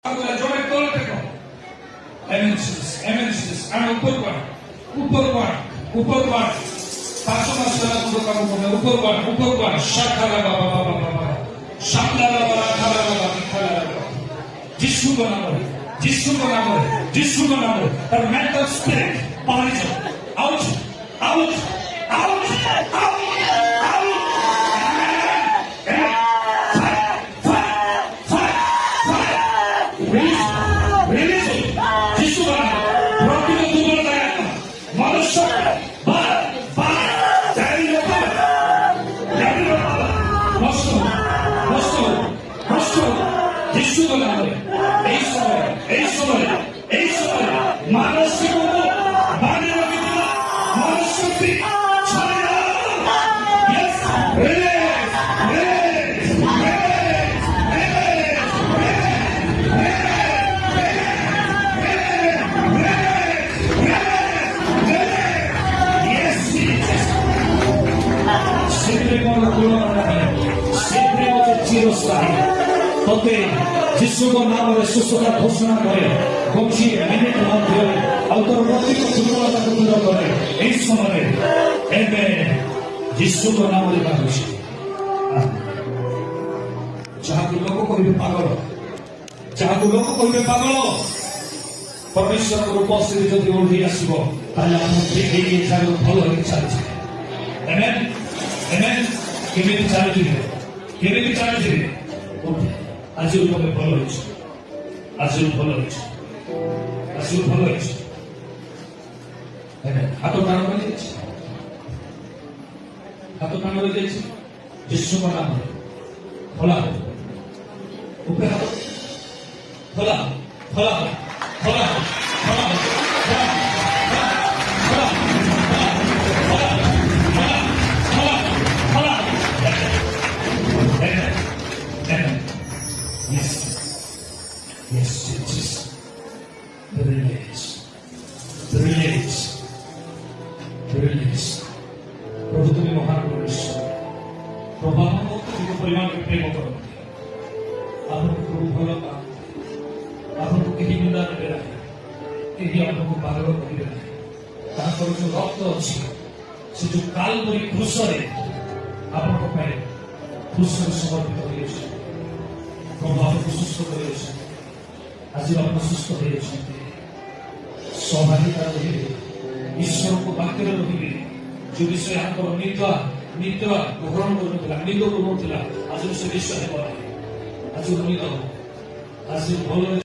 জমের তলা থেকে আমি উপর পাড় 500 মাস কাম করে উপর পাড় শাখালা বাবা শাখলা বাবা খালা বাবা যিশু নামে তার মেন্টাল স্পিরিট পাওয়ার আউট এই সময় মানসিক মানসিক চিরস্থায়ী তবে যিশুর নামে সুস্থতা ঘোষণা করে গমছিয়ে মিনিট মধ্যে অন্তর্বর্তী দুর্বলতাকে দূর করে এই সময়ে এবে যিশুর নামে মানুষ যাহাকে লোক করিবে পাগল পরমেশ্বর উপস্থিতি যদি ওঠি আসিব তাহলে আমার এগিয়ে যাবে ভালো হয়ে চালিয়েছে কেমিতি চালিয়েছে আজি উপরে ভালো হয়েছে হাত টানা হয়ে গেছে যিশু নাম খোলা উপরে হাত খোলা Yes, Jesus. Release. প্রভু তুমি মহান পরমেশ্বর প্রভু আমাকে পরিমাণকে প্রেম করো ଆପଣଙ୍କୁ ପ୍ରଭୁ ଭଲ ପାଅ ଆପଣଙ୍କୁ କେହି ନିନ୍ଦା ଦେବେ ନାହିଁ କେହି ଆପଣଙ୍କୁ ପାଗଳ କରିବେ ନାହିଁ ତାଙ୍କର ଯୋଉ ରକ୍ତ ଅଛି ସେ ଯୋଉ କାଲବରୀ କ୍ରୁଶରେ ଆପଣଙ୍କ ପାଇଁ କ୍ରୁଶରେ ସମର୍ପିତ ହୋଇଅଛି ପ୍ରଭୁ ଆପଣଙ୍କୁ ସୁସ୍ଥ କରିଅଛନ୍ତି ଆଜି ଆପଣ ସୁସ୍ଥ ହୋଇଅଛନ୍ତି ସମାଧିତା ରହିବେ ଈଶ୍ୱରଙ୍କ ପାଖରେ ରହିବେ ଯୋଉ ବିଷୟ ଆମର ନିଦ୍ରା ଗ୍ରହଣ କରୁନଥିଲା ନିଦ କରୁନଥିଲା ଆଜି ସେ ବିଷୟ ହେବ ନାହିଁ ଆଜି ନିଦ ଆଜି ଭଲ